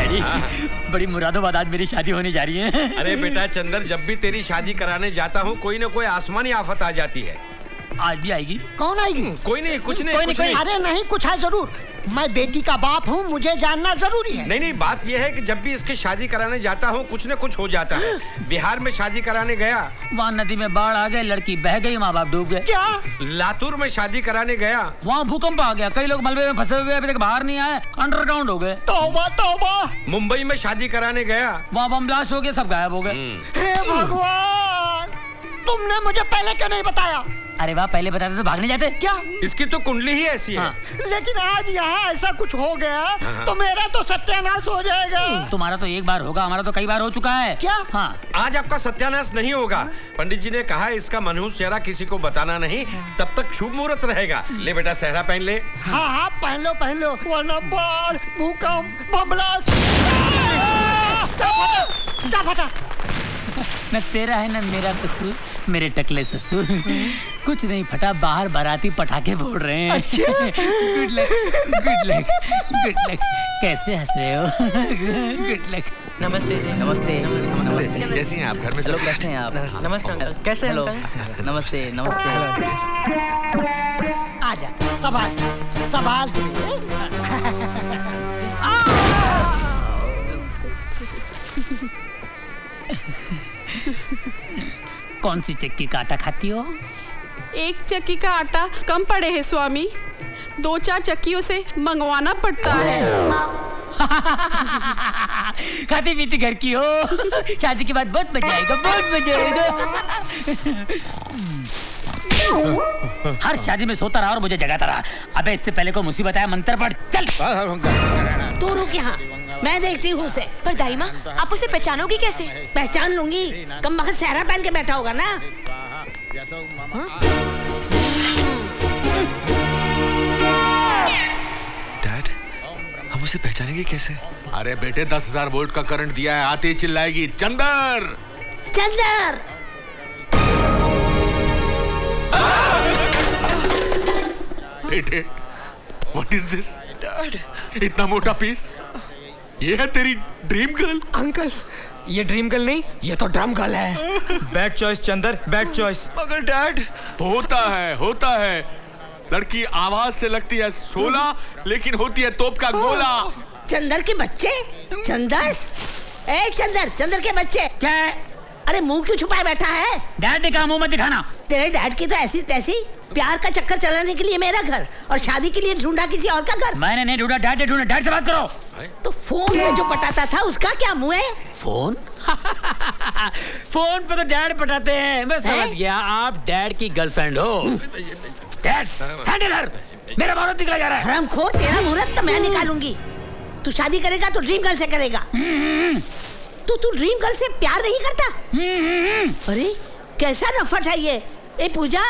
Daddy, बड़ी मुरादाबाद आज मेरी शादी होने जा रही है। अरे बेटा चंदर, जब भी तेरी शादी कराने जाता हूँ कोई ना कोई आसमानी आफत आ जाती है। आज भी आएगी? कौन आएगी? कोई नहीं, कुछ नहीं। अरे नहीं, कुछ है जरूर। मैं बेटी का बाप हूँ, मुझे जानना जरूरी है। नहीं, बात यह है कि जब भी इसकी शादी कराने जाता हूँ कुछ न कुछ हो जाता है। बिहार में शादी कराने गया, वहाँ नदी में बाढ़ आ गई, लड़की बह गई, माँ बाप डूब गए। क्या? लातूर में शादी कराने गया, वहाँ भूकंप आ गया, कई लोग मलबे में फंसे हुए अभी तक बाहर नहीं आए, अंडरग्राउंड हो गए। तौबा तौबा। मुंबई में शादी कराने गया, वहाँ बम ब्लास्ट हो गए, सब गायब हो गए। हे भगवान, तुमने मुझे पहले क्यों नहीं बताया? अरे वाह, पहले बताते तो भागने जाते। क्या? इसकी तो कुंडली ही ऐसी है। लेकिन आज यहाँ ऐसा कुछ हो गया तो मेरा तो सत्यानाश हो जाएगा। तुम्हारा तो एक बार होगा, हमारा तो कई बार हो चुका है। क्या? हाँ। आज आपका सत्यानाश नहीं होगा। पंडित जी ने कहा इसका मनहूस चेहरा किसी को बताना नहीं, तब तक शुभ मुहूर्त रहेगा। ले बेटा सहरा पहन ले। हाँ, पहन लो, वरना बाढ़, भूकंप, बम ब्लास्ट। क्या फटा? न तेरा है न मेरा कसूर, मेरे टकले ससुर। कुछ नहीं फटा, बाहर बाराती पटाखे फोड़ रहे हैं। अच्छा। Good luck, good luck, good luck. कैसे हंस रहे हो? Good luck. नमस्ते जी। नमस्ते। नमस्ते। कैसी हैं आप? घर में सब कैसे हैं आप? नमस्ते अंकल। कैसे हैं अंकल? नमस्ते नमस्ते। आजा, सवाल कौन सी चक्की का आटा खाती हो? एक चक्की का आटा कम पड़े है स्वामी, 2-4 चक्कियों से मंगवाना पड़ता है। खाती पीती घर की हो। शादी के बाद बहुत मजा आएगा, बहुत मजा आएगा। हर शादी में सोता रहा और मुझे जगाता रहा। अबे इससे पहले को मुसीबत आया, मंत्र पढ़ चल। तू रुक यहाँ, मैं देखती हूँ उसे। पर दाई माँ, आप उसे पहचानोगी कैसे? पहचान लूंगी, कम वक्त सहरा पहन के बैठा होगा ना। डैड, हम उसे पहचानेंगे कैसे? अरे बेटे 10,000 वोल्ट का करंट दिया है, आते ही चिल्लाएगी चंदर चंदर। बेटे, व्हाट इज दिस? डैड, इतना मोटा पीस, ये है तेरी ड्रीम गर्ल? अंकल, ये ड्रीम गर्ल नहीं, ये तो ड्रम गर्ल है। Bad choice Chandar, bad choice. मगर डैड, होता है। लड़की आवाज से लगती है 16, लेकिन होती है तोप का गोला। चंदर के बच्चे? चंदर, ए चंदर के बच्चे। क्या? अरे मुंह क्यों छुपाए बैठा है? डैड ने कहा मुंह मत दिखाना। तेरे डैड की तो ऐसी तैसी, प्यार का चक्कर चलाने के लिए मेरा घर और शादी के लिए ढूंढा किसी और का घर। मैंने नहीं ढूंढा, डैड ने ढूंढा। डैड से बात करो। तो फोन में जो पटाता था उसका क्या मुंह है? फोन? फोन पे तो डैड पटाते हैं। मैं समझ गया, आप डैड की गर्लफ्रेंड हो। डैड, हैंडलर, मेरा मुहूर्त निकला जा रहा है। हरामखोर, तेरा मुहूर्त तो मैं निकालूंगी। तू शादी करेगा तो ड्रीम गर्ल से करेगा। तू ड्रीम गर्ल से प्यार नहीं करता? अरे कैसा नफट है ये। ए पूजा,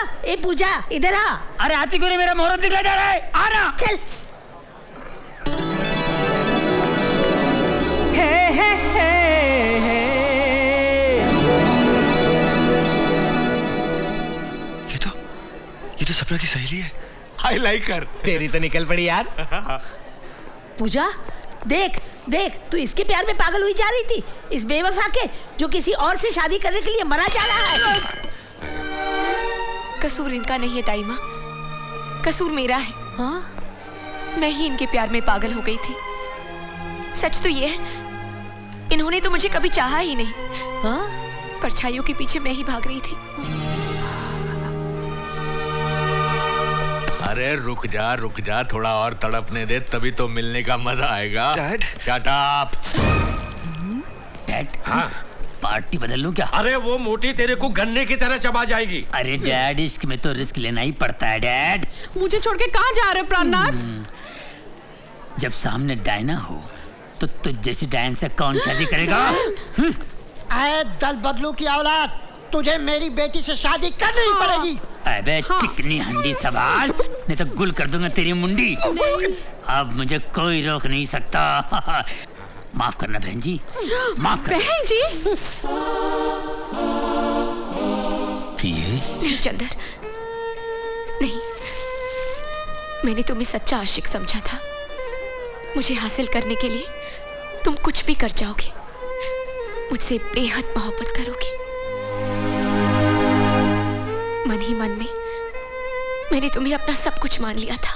इधर आ। अरे आती को नहीं, मेरा मुहूर्त निकला जा रहा है, आना। चल। ये तो सपना की सहेली है। आई लाइक हर। तेरी तो निकल पड़ी यार। पूजा, देख तू इसके प्यार में पागल हुई जा रही थी, इस बेवफा के जो किसी और से शादी करने के लिए मरा जा रहा है। कसूर इनका नहीं है दाई माँ, कसूर मेरा है। हाँ? मैं ही इनके प्यार में पागल हो गई थी। सच तो ये है, इन्होंने तो मुझे कभी चाहा ही नहीं। हाँ? परछाइयों के पीछे मैं ही भाग रही थी। अरे रुक जा, थोड़ा और तड़पने दे, तभी तो मिलने का मजा आएगा। Dad, shut up. डैड, हाँ? पार्टी बदल लूं क्या? अरे वो मोटी तेरे को गन्ने की तरह चबा जाएगी। अरे डैड, इश्क में तो रिस्क लेना ही पड़ता है डैड। मुझे छोड़ के कहाँ जा रहे प्राणनाथ? जब सामने डायना हो तो तुझ जैसी डायन से कौन शादी करेगा? आए दल बदलू की औलाद, तुझे मेरी बेटी से शादी करनी ही पड़ेगी। अबे चिकनी हंडी सवाल, नहीं तो गुल कर दूंगा तेरी मुंडी। अब मुझे कोई रोक नहीं सकता। माफ करना बहन जी, माफ करना। बहन जी? नहीं चंदर, नहीं, मैंने तुम्हें सच्चा आशिक समझा था। मुझे हासिल करने के लिए तुम कुछ भी कर जाओगे, मुझसे बेहद मोहब्बत करोगे। मन ही मन में मैंने तुम्हें अपना सब कुछ मान लिया था,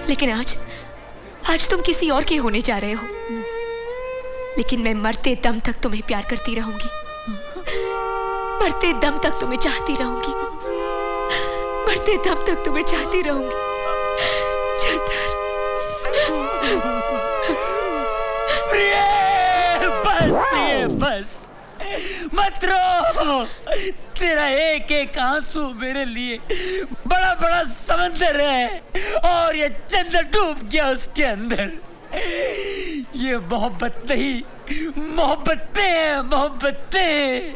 लेकिन आज तुम किसी और के होने जा रहे हो। लेकिन मैं मरते दम तक तुम्हें प्यार करती रहूंगी, मरते दम तक तुम्हें चाहती रहूंगी, मरते दम तक तुम्हें चाहती रहूंगी। चंदर, प्रिय, बस मत रो। तेरा एक एक आंसू मेरे लिए बड़ा बड़ा समंदर है और ये चंदर डूब गया उसके अंदर। ये मोहब्बत नहीं, मोहब्बतें हैं, मोहब्बतें।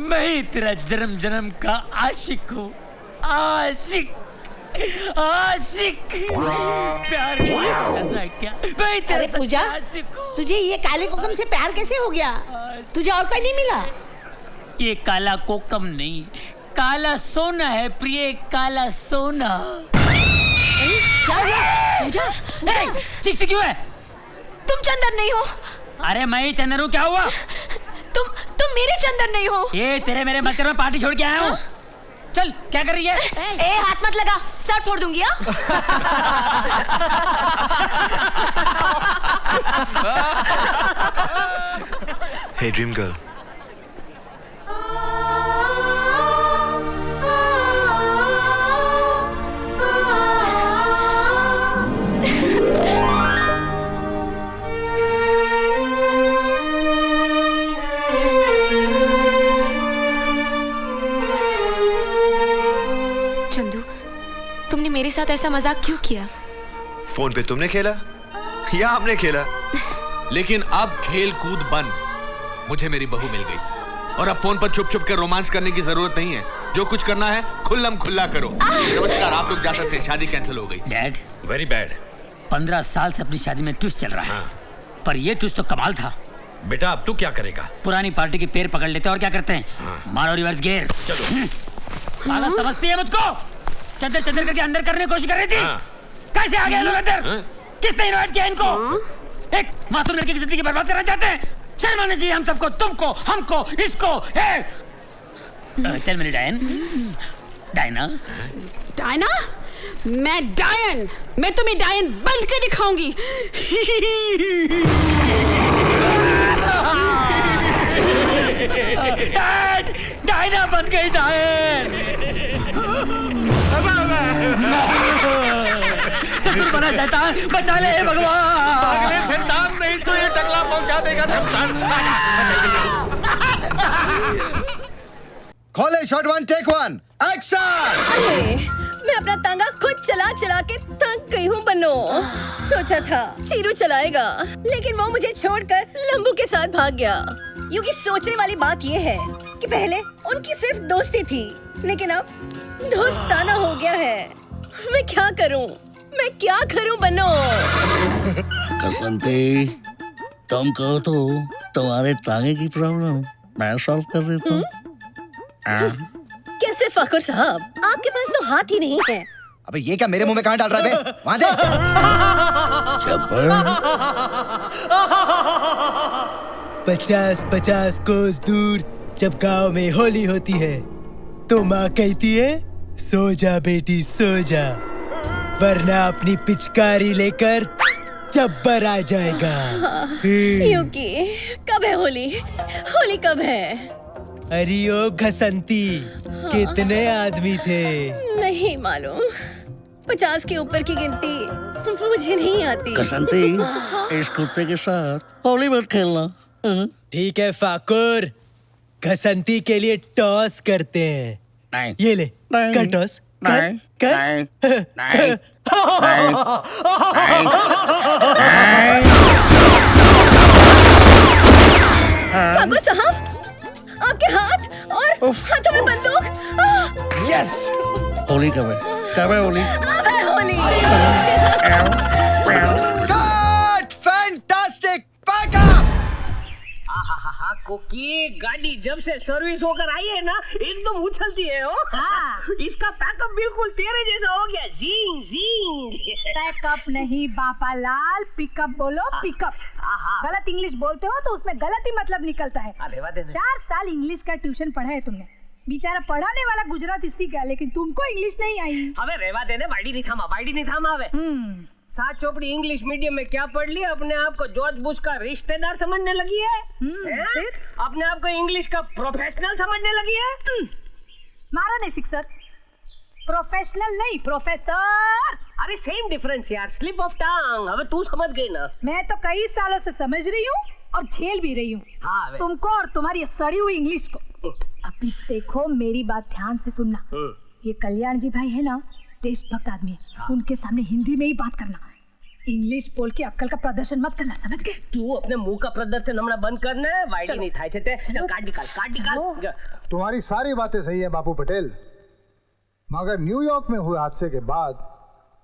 मैं ही तेरा जन्म जन्म का आशिक हूँ, आशिक आशिक। प्यार करना क्या? मैं तेरे अरे पूजा, आशिक हूँ। तुझे ये काले कोकम से प्यार कैसे हो गया? तुझे और कोई नहीं मिला? ये काला कोकम नहीं, काला सोना है प्रिय, काला सोना। क्या हुआ? पूजा, चीखती क्यों है? तुम चंदर नहीं हो। अरे मैं ही चंदर हूँ, क्या हुआ? तुम मेरे चंदर नहीं हो। ये तेरे मेरे मत कर, मैं पार्टी छोड़ के आया हूँ। चल, क्या कर रही है? ए, हाथ मत लगा, सर फोड़ दूंगी। Hey dream girl. चंदू, तुमने मेरे साथ ऐसा मजाक क्यों किया? फोन पे तुमने खेला या हमने खेला? लेकिन अब खेल कूद बंद। मुझे मेरी बहू मिल गई और अब फोन पर छुप छुप कर रोमांस करने की जरूरत नहीं है। जो कुछ करना है खुल्लम खुल्ला करो। नमस्कार, आप लोग जा सकते हैं, शादी कैंसिल हो गई। Dad, very bad. 15 साल से अपनी शादी में ट्विस्ट चल रहा है। हाँ। पर ये ट्विस्ट तो कमाल था। बेटा अब तू क्या करेगा? पुरानी पार्टी के पैर पकड़ लेते हैं और क्या करते हैं? मारो रिवर्स गियर। चलो। पागल समझती है मुझको? चंदर चंदर करके अंदर करने की कोशिश कर रही थी। हाँ। कैसे आ गए लोग अंदर? किसने इनवाइट किया इनको? एक मासूम लड़की की जिंदगी बर्बाद करना चाहते हैं? शर्म आनी चाहिए हम सबको, तुमको, हमको, इसको। टेल मी डायन, डायना। डायना? मैं डायन, मैं तुम्हें डायन बन के दिखाऊंगी। डायना बन गई डायन। ससुर बना शैतान, बचा ले भगवान। अगले शैतान नहीं तो ये टकला पहुंचा देगा शमशान। खोले shot one take one action. मैं अपना तांगा खुद चला चला के थक गई हूँ बनो। सोचा था चीरू चलाएगा, लेकिन वो मुझे छोड़कर लंबू के साथ भाग गया। यूँ सोचने वाली बात ये है कि पहले उनकी सिर्फ दोस्ती थी, लेकिन अब दोस्ताना हो गया है। मैं क्या करूँ, मैं क्या करूँ बनो? कसंती, तुम कहो तो तुम्हारे टांगे की प्रॉब्लम मैं सॉल्व कर देता हूँ। कैसे फाकुर साहब, आपके पास तो हाथ ही नहीं है। अबे ये क्या मेरे मुंह में कहाँ डाल रहा है बे? वहाँ दे। 50-50 कोस दूर जब गांव में होली होती है तो माँ कहती है सो जा बेटी सो जा, वरना अपनी पिचकारी लेकर जब्बर आ जाएगा। यूकी, कब है होली? होली कब है? अरे ओ घसंती, कितने आदमी थे? नहीं मालूम, 50 के ऊपर की गिनती मुझे नहीं आती। कसंती, इस कुत्ते के साथ होली मत खेलना। ठीक है फाकुर, घसंती के लिए टॉस करते हैं। नहीं, ये ले, नहीं, कर टॉस, कर, नहीं, कर। नहीं, नहीं, फाकुर साहब, आपके हाथ और हाथों में बंदूक। यस, होली कब है? कब है होली? अब है होली। Fantastic, back up. कुकी, गाड़ी जब से सर्विस होकर आई है ना एकदम उछलती है हो। हाँ। इसका पैकअप बिल्कुल तेरे जैसा हो गया, जीन जीन। पैकअप नहीं बापा लाल, पिकअप बोलो, पिकअप। गलत इंग्लिश बोलते हो तो उसमें गलत ही मतलब निकलता है। 4 साल इंग्लिश का ट्यूशन पढ़ा है तुमने, बेचारा पढ़ाने वाला गुजराती सीख गया लेकिन तुमको इंग्लिश नहीं आई। हमें रेवा देने वाइडी नहीं थामा हवे। 7 चौपड़ी इंग्लिश मीडियम में क्या पढ़ लिया, अपने आप को जॉर्ज बुश का रिश्तेदार समझने लगी है। अपने आप को इंग्लिश का प्रोफेशनल समझने लगी है। मारा नहीं सिक्सर, प्रोफेशनल नहीं प्रोफेसर। अरे सेम डिफरेंस यार, स्लिप ऑफ टंग। अब तू समझ गई ना। मैं तो कई सालों से समझ रही हूँ और झेल भी रही हूँ। हाँ, तुमको और तुम्हारी सड़ी हुई इंग्लिश को। अभी देखो मेरी बात ध्यान से सुनना। ये कल्याण जी भाई है ना, देशभक्त आदमी है। उनके सामने हिंदी में ही बात करना, इंग्लिश बोल के अक्कल का प्रदर्शन मत करना, समझ गए? तू अपने मुंह का प्रदर्शन हमारा बंद करना है। वाइडी नहीं था चल काट निकाल। तुम्हारी सारी बातें सही है बापू पटेल, मगर न्यूयॉर्क में हुए हादसे के बाद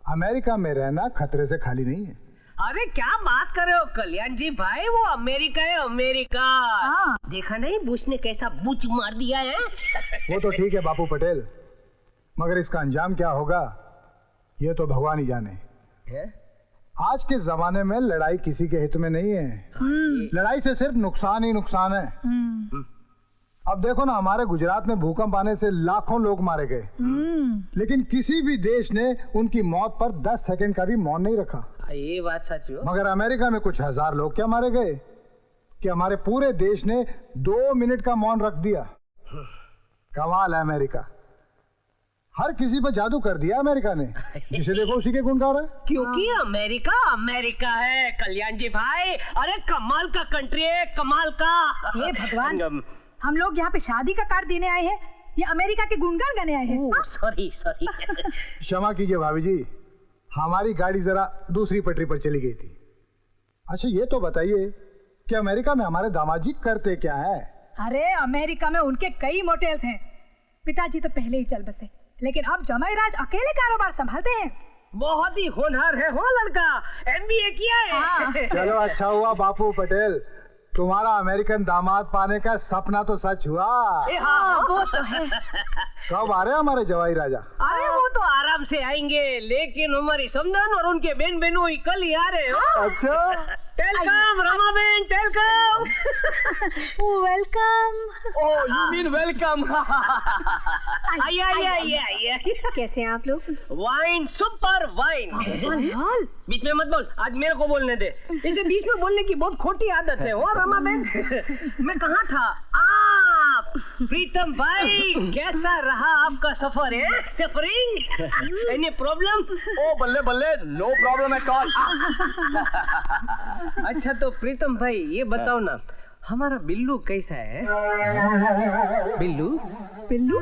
अमेरिका में रहना खतरे से खाली नहीं है। अरे क्या बात कर रहे हो कल्याण जी भाई, वो अमेरिका है अमेरिका। देखा नहीं बुश ने कैसा बुच मार दिया है। वो तो ठीक है बापू पटेल, मगर इसका अंजाम क्या होगा ये तो भगवान ही जाने। आज के जमाने में लड़ाई किसी के हित में नहीं है। लड़ाई से सिर्फ नुकसान ही नुकसान है। अब देखो ना, हमारे गुजरात में भूकंप आने से लाखों लोग मारे गए, लेकिन किसी भी देश ने उनकी मौत पर 10 सेकंड का भी मौन नहीं रखा। ये बात सच है। मगर अमेरिका में कुछ 1000 लोग क्या मारे गए कि हमारे पूरे देश ने 2 मिनट का मौन रख दिया। कमाल है अमेरिका, हर किसी पर जादू कर दिया अमेरिका ने, जिसे देखो उसी के गुण गा रहा है। क्योंकि अमेरिका अमेरिका है कल्याण जी भाई। अरे कमाल का कंट्री है, कमाल का। हे भगवान, हम लोग यहाँ पे शादी का कार्ड देने आए हैं या अमेरिका के गुणगान गाने आए हैं? सॉरी क्षमा कीजिए भाभी जी, हमारी गाड़ी जरा दूसरी पटरी पर चली गई थी। अच्छा ये तो बताइए कि अमेरिका में हमारे दामाद जी करते क्या है? अरे अमेरिका में उनके कई मोटेल्स हैं। पिताजी तो पहले ही चल बसे, लेकिन अब जमाई राज अकेले कारोबार संभालते हैं। बहुत ही होनहार है हो लड़का, MBA किया है। चलो अच्छा हुआ बापू पटेल, तुम्हारा अमेरिकन दामाद पाने का सपना तो सच हुआ। वो तो है। कब आ रहे हैं हमारे जवाई राजा? अरे वो तो आराम से आएंगे, लेकिन हमारी समधन और उनके बहन बहनों कल ही आ रहे हो। अच्छा वेलकम रमा बहन, welcome. Welcome. Oh you mean welcome. आइए। कैसे हैं आप लोग? Wine, super wine. बीच में मत बोल, आज मेरे को बोलने दे। इसे बीच में बोलने की बहुत खोटी आदत है वो रमा बहन। मैं कहाँ था? आप प्रीतम भाई, कैसा रहा आपका सफर है? सफरिंग? Any problem? ओ बल्ले बल्ले, नो प्रॉब्लम एट ऑल। अच्छा तो प्रीतम भाई ये बताओ ना, हमारा बिल्लू कैसा है? बिल्लू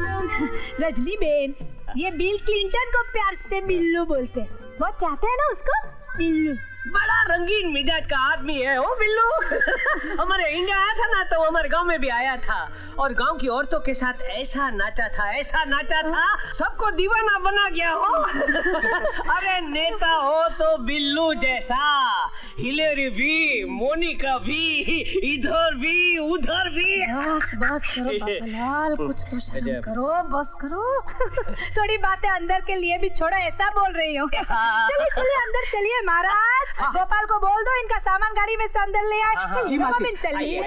रजनी बेन, ये बिल क्लिंटन को प्यार से बिल्लू बोलते हैं। बहुत चाहते हैं ना उसको, बिल्लू। बड़ा रंगीन मिजाज का आदमी है वो बिल्लू। हमारे इंडिया आया था ना तो हमारे गांव में भी आया था और गांव की औरतों के साथ ऐसा नाचा था, सबको दीवाना बना गया हो। अरे नेता हो तो बिल्लू जैसा, हिलेरी भी, मोनिका भी, इधर भी उधर भी। बस करो बाबूलाल, कुछ तो शर्म करो, बस करो। थोड़ी बातें अंदर के लिए भी छोड़ो, ऐसा बोल रही हूँ। चलिए अंदर चलिए महाराज। गोपाल को बोल दो इनका सामान गाड़ी में से अंदर ले आए। चलिए।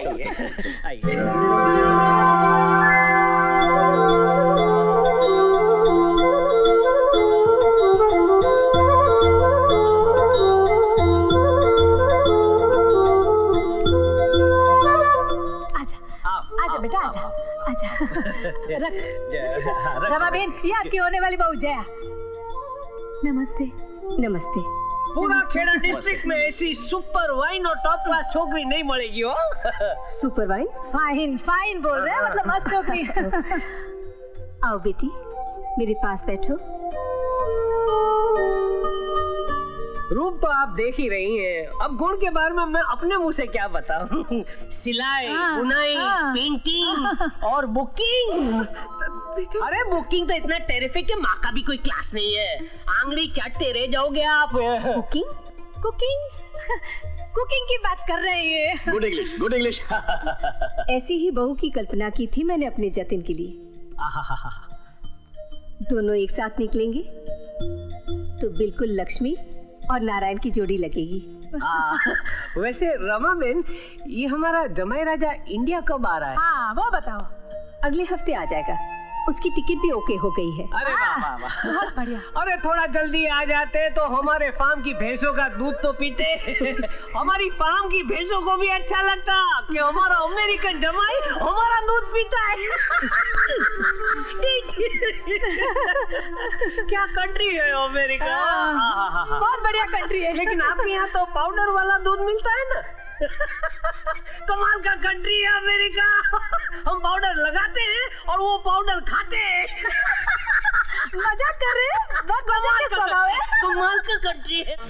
आजा बेटा, आजा। रमा बहन, ये आपकी होने वाली बहू जया। नमस्ते। पूरा खेड़ा डिस्ट्रिक्ट में ऐसी सुपर वाइन और टॉप क्लास छोकरी नहीं मिलेगी हो। Super wine? फाइन बोल रहे हैं, मतलब मस्त छोकरी। आओ बेटी, मेरे पास बैठो। रूप तो आप देख ही रही हैं, अब गुण के बारे में मैं अपने मुंह से क्या बताऊं। सिलाई, बुनाई, पेंटिंग और बुकिंग। अरे बुकिंग तो इतना टेरिफिक है, माँ का भी कोई क्लास नहीं है। आंगली चाटते रह जाओगे आप। कुकिंग? कुकिंग की बात कर रहे हैं। Good English, good English. ऐसी ही बहू की कल्पना की थी मैंने अपने जतिन के लिए। दोनों एक साथ निकलेंगे तो बिल्कुल लक्ष्मी और नारायण की जोड़ी लगेगी। वैसे रमा बेन, ये हमारा जमाई राजा इंडिया कब आ रहा है? हाँ, वो बताओ। अगले हफ्ते आ जाएगा, उसकी टिकट भी ओके हो गई है। अरे वाह वाह वाह, बहुत बढ़िया। अरे थोड़ा जल्दी आ जाते तो हमारे फार्म की भैंसों का दूध तो पीते। हमारी फार्म की भैंसों को भी अच्छा लगता कि हमारा अमेरिकन जमाई हमारा दूध पीता है। क्या कंट्री है अमेरिका। बहुत बढ़िया कंट्री है। लेकिन आपके यहाँ तो पाउडर वाला दूध मिलता है ना। कमाल का कंट्री है अमेरिका। हम पाउडर लगाते हैं और वो पाउडर खाते हैं। मजाक कर रहे हैं? बहुत मजा के स्वभाव है। कमाल का कंट्री है।